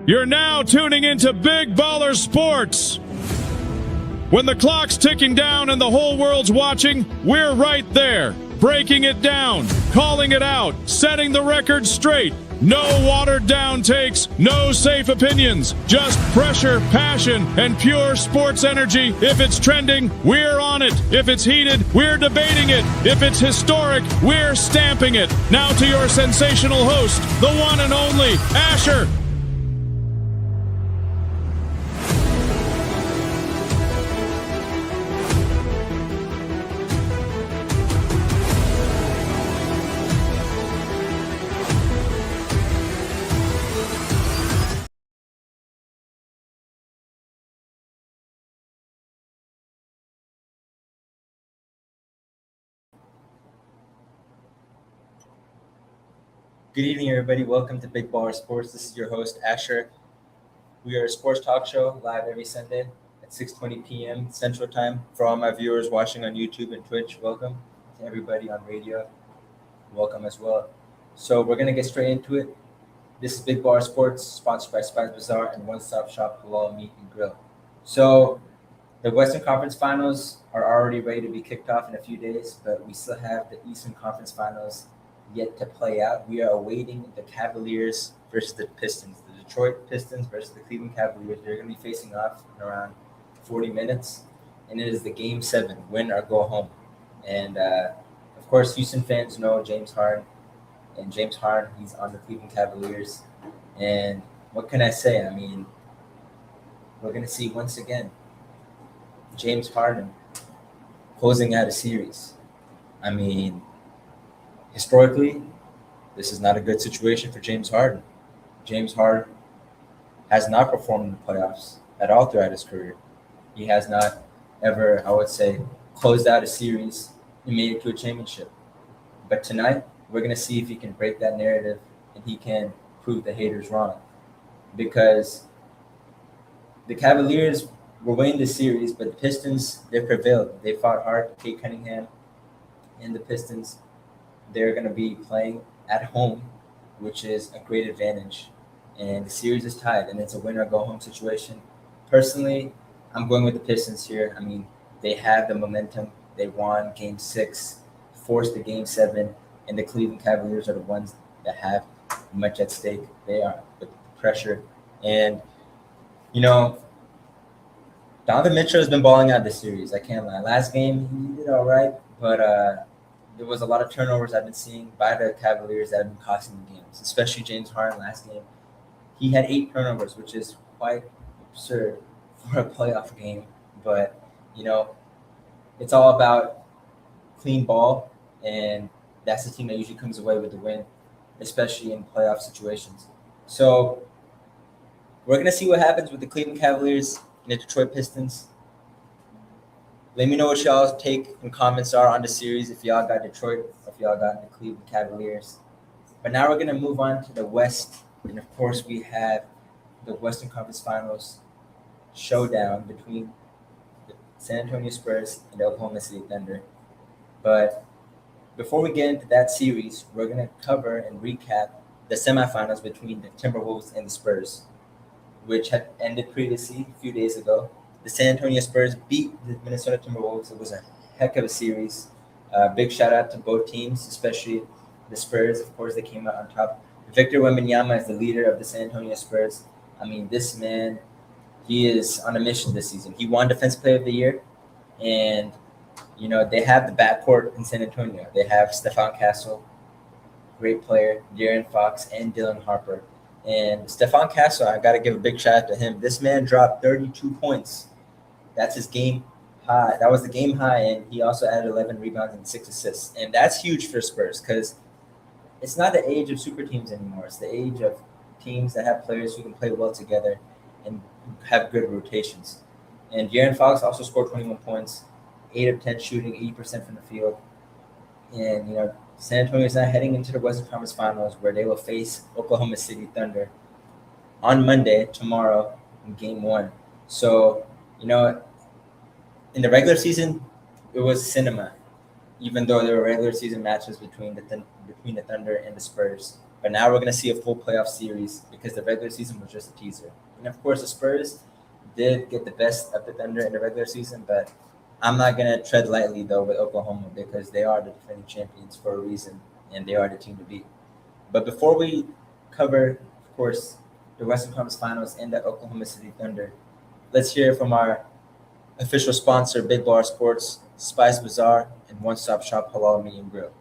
You're now tuning into Big Baller Sports. When the clock's ticking down and the whole world's watching, we're right there, breaking it down, calling it out, setting the record straight. No watered down takes, no safe opinions, just pressure, passion, and pure sports energy. If it's trending, we're on it. If it's heated, we're debating it. If it's historic, we're stamping it. Now to your sensational host, the one and only Asher. Good evening, everybody. Welcome to Big Baller Sports. This is your host, Asher. We are a sports talk show live every Sunday at 6:20 p.m. Central Time. For all my viewers watching on YouTube and Twitch, welcome. To everybody on radio, welcome as well. So we're going to get straight into it. This is Big Baller Sports, sponsored by Bazaar and One Stop Shop Halal Meat and Grill. So the Western Conference Finals are already ready to be kicked off in a few days, but we still have the Eastern Conference Finals yet to play out. We are awaiting the Cavaliers versus the Pistons. The Detroit Pistons versus the Cleveland Cavaliers. They're going to be facing off in around 40 minutes, and it is the Game 7, win or go home. And, of course, Houston fans know James Harden. And James Harden, he's on the Cleveland Cavaliers. And what can I say? I mean, we're going to see once again James Harden closing out a series. I mean, historically, this is not a good situation for James Harden. James Harden has not performed in the playoffs at all throughout his career. He has not ever, I would say, closed out a series and made it to a championship. But tonight, we're going to see if he can break that narrative and he can prove the haters wrong. Because the Cavaliers were winning the series, but the Pistons, they prevailed. They fought hard. Kate Cunningham and the Pistons, they're going to be playing at home, which is a great advantage. And the series is tied, and it's a winner-go-home situation. Personally, I'm going with the Pistons here. I mean, they have the momentum. They won Game 6, forced the Game 7, and the Cleveland Cavaliers are the ones that have much at stake. They are with pressure. And, you know, Donovan Mitchell has been balling out this series. I can't lie. Last game, he did all right, but there was a lot of turnovers I've been seeing by the Cavaliers that have been costing the games, especially James Harden last game. He had 8 turnovers, which is quite absurd for a playoff game. But, you know, it's all about clean ball, and that's the team that usually comes away with the win, especially in playoff situations. So we're going to see what happens with the Cleveland Cavaliers and the Detroit Pistons. Let me know what y'all's take and comments are on the series, if y'all got Detroit or if y'all got the Cleveland Cavaliers. But now we're going to move on to the West. And, of course, we have the Western Conference Finals showdown between the San Antonio Spurs and the Oklahoma City Thunder. But before we get into that series, we're going to cover and recap the semifinals between the Timberwolves and the Spurs, which had ended previously a few days ago. The San Antonio Spurs beat the Minnesota Timberwolves. It was a heck of a series. Big shout out to both teams, especially the Spurs. Of course, they came out on top. Victor Wembanyama is the leader of the San Antonio Spurs. I mean, this man, he is on a mission this season. He won Defensive Player of the Year, and you know they have the backcourt in San Antonio. They have Stephon Castle, great player, De'Aaron Fox, and Dylan Harper. And Stephon Castle, I got to give a big shout out to him. This man dropped 32 points. That's his game high. That was the game high, and he also added 11 rebounds and 6 assists. And that's huge for Spurs because it's not the age of super teams anymore. It's the age of teams that have players who can play well together and have good rotations. And De'Aaron Fox also scored 21 points, 8 of 10 shooting, 80% from the field. And, you know, San Antonio is now heading into the Western Conference Finals where they will face Oklahoma City Thunder on Monday, tomorrow, in Game 1. So, you know, in the regular season, it was cinema. even though there were regular season matches between the Thunder and the Spurs. But now we're going to see a full playoff series because the regular season was just a teaser. And of course, the Spurs did get the best of the Thunder in the regular season, but I'm not going to tread lightly, though, with Oklahoma because they are the defending champions for a reason, and they are the team to beat. But before we cover, of course, the Western Conference Finals and the Oklahoma City Thunder, let's hear from our official sponsor, Big Baller Sports, Spice Bazaar, and one-stop shop Halal Meat and Grill.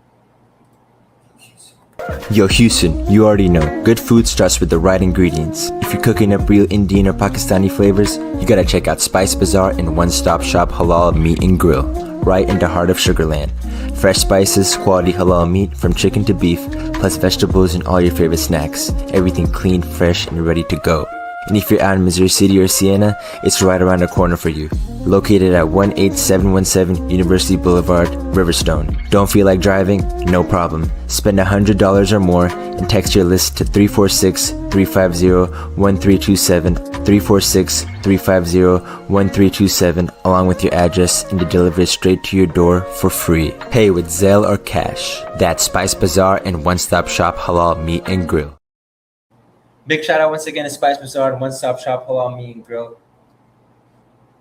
Yo, Houston, you already know, good food starts with the right ingredients. If you're cooking up real Indian or Pakistani flavors, you gotta check out Spice Bazaar and one-stop shop Halal Meat and Grill, right in the heart of Sugarland. Fresh spices, quality halal meat from chicken to beef, plus vegetables and all your favorite snacks. Everything clean, fresh, and ready to go. And if you're out in Missouri City or Siena, it's right around the corner for you. Located at 18717 University Boulevard, Riverstone. Don't feel like driving? No problem. Spend $100 or more and text your list to 346-350-1327, 346-350-1327, along with your address, and to deliver it straight to your door for free. Pay with Zelle or cash. That's Spice Bazaar and one-stop shop Halal Meat and Grill. Big shout out once again to Spice Bazaar and One Stop Shop Halal Meat and Grill.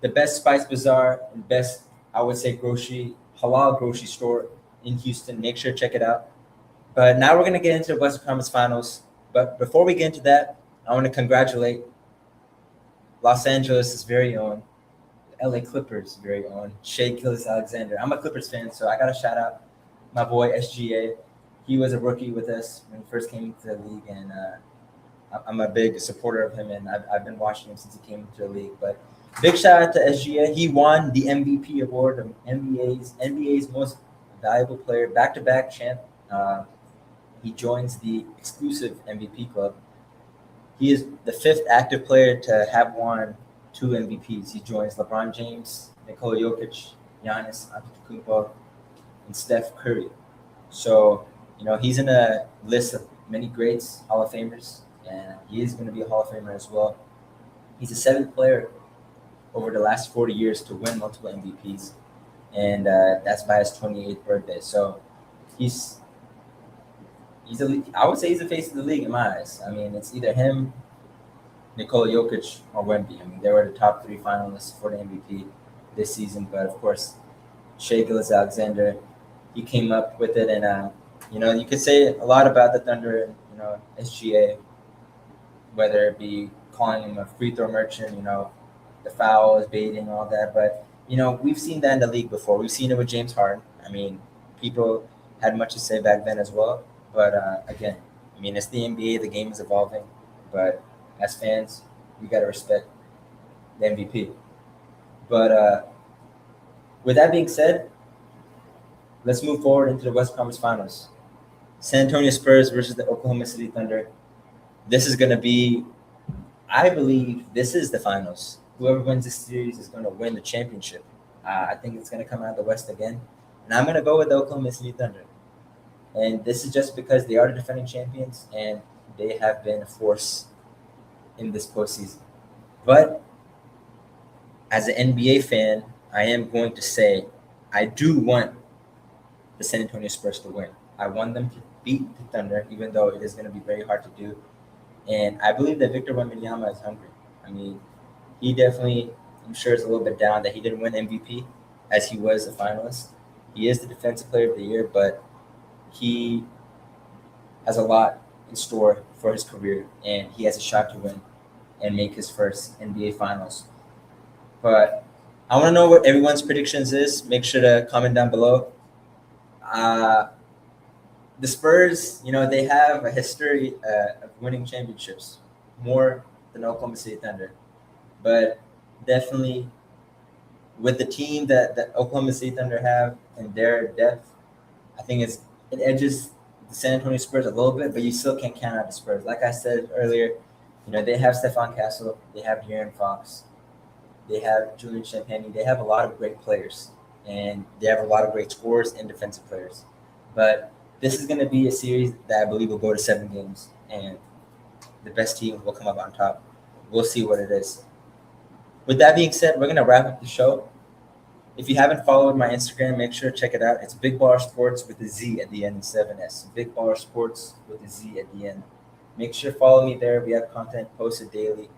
The best Spice Bazaar and best, I would say, halal grocery store in Houston. Make sure to check it out. But now we're going to get into the Western Conference Finals. But before we get into that, I want to congratulate Los Angeles' very own, LA Clippers' very own, Shai Gilgeous-Alexander. I'm a Clippers fan, so I got to shout out my boy SGA. He was a rookie with us when he first came into the league, and I'm a big supporter of him, and I've been watching him since he came into the league. But big shout out to SGA. He won the MVP award, the NBA's most valuable player, back-to-back champ. He joins the exclusive MVP club. He is the fifth active player to have won 2 MVPs. He joins LeBron James, Nikola Jokic, Giannis Antetokounmpo, and Steph Curry. So, he's in a list of many greats, Hall of Famers, and he is going to be a Hall of Famer as well. He's the 7th player over the last 40 years to win multiple MVPs, and that's by his 28th birthday. So I would say he's the face of the league in my eyes. I mean, it's either him, Nikola Jokic, or Wemby. I mean, they were the top 3 finalists for the MVP this season. But of course, Shai Gilgeous-Alexander, he came up with it, and you could say a lot about the Thunder and SGA, whether it be calling him a free throw merchant, the fouls, baiting, all that. But we've seen that in the league before. We've seen it with James Harden. I mean, people had much to say back then as well. But again, it's the NBA. The game is evolving. But as fans, we got to respect the MVP. But with that being said, let's move forward into the West Conference Finals. San Antonio Spurs versus the Oklahoma City Thunder. This is going to be, I believe, this is the finals. Whoever wins this series is going to win the championship. I think it's going to come out of the West again. And I'm going to go with the Oklahoma City Thunder. And this is just because they are the defending champions and they have been a force in this postseason. But as an NBA fan, I am going to say I do want the San Antonio Spurs to win. I want them to beat the Thunder, even though it is going to be very hard to do. And I believe that Victor Wembanyama is hungry. I mean, he definitely, I'm sure, is a little bit down that he didn't win MVP as he was a finalist. He is the Defensive Player of the Year, but he has a lot in store for his career, and he has a shot to win and make his first NBA Finals. But I want to know what everyone's predictions is. Make sure to comment down below. The Spurs, they have a history of winning championships, more than Oklahoma City Thunder. But definitely with the team that the Oklahoma City Thunder have and their depth, I think it edges the San Antonio Spurs a little bit, but you still can't count out the Spurs. Like I said earlier, they have Stephon Castle, they have De'Aaron Fox, they have Julian Champagnie. They have a lot of great players, and they have a lot of great scorers and defensive players. But this is going to be a series that I believe will go to 7 games, and the best team will come up on top. We'll see what it is. With that being said, we're going to wrap up the show. If you haven't followed my Instagram, make sure to check it out. It's bigballersports with a Z at the end and 7S. Bigballersports with a Z at the end. Make sure to follow me there. We have content posted daily.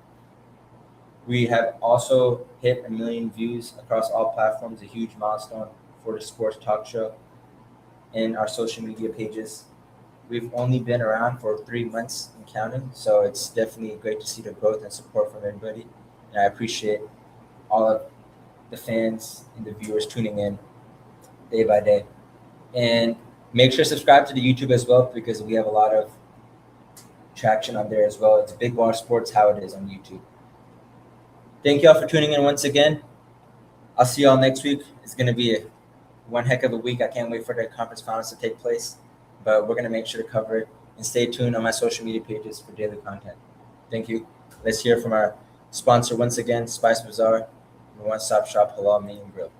We have also hit 1 million views across all platforms, a huge milestone for the sports talk show and our social media pages. We've only been around for 3 months and counting, so it's definitely great to see the growth and support from everybody. And I appreciate all of the fans and the viewers tuning in day by day. And make sure to subscribe to the YouTube as well, because we have a lot of traction on there as well. It's Big Baller Sports, how it is on YouTube. Thank you all for tuning in once again. I'll see you all next week. It's going to be one heck of a week. I can't wait for the conference finals to take place, but we're going to make sure to cover it. And stay tuned on my social media pages for daily content. Thank you. Let's hear from our sponsor once again, Spice Bazaar, the one-stop shop Halal Meat and Grill.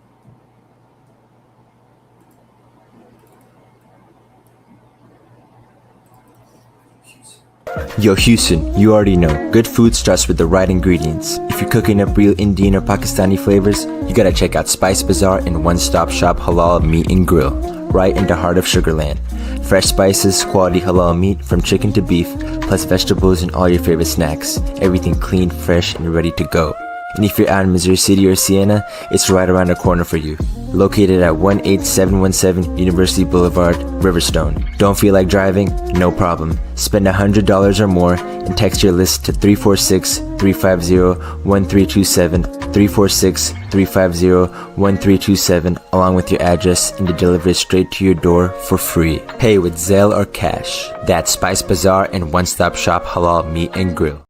Yo Houston, you already know, good food starts with the right ingredients. If you're cooking up real Indian or Pakistani flavors, you gotta check out Spice Bazaar and one-stop shop Halal Meat and Grill, right in the heart of Sugarland. Fresh spices, quality halal meat from chicken to beef, plus vegetables and all your favorite snacks. Everything clean, fresh, and ready to go. And if you're out in Missouri City or Siena, it's right around the corner for you. Located at 18717 University Boulevard, Riverstone. Don't feel like driving? No problem. Spend $100 or more and text your list to 346-350-1327, 346-350-1327, along with your address, and to deliver it straight to your door for free. Pay with Zelle or cash. That's Spice Bazaar and one-stop shop Halal Meat and Grill.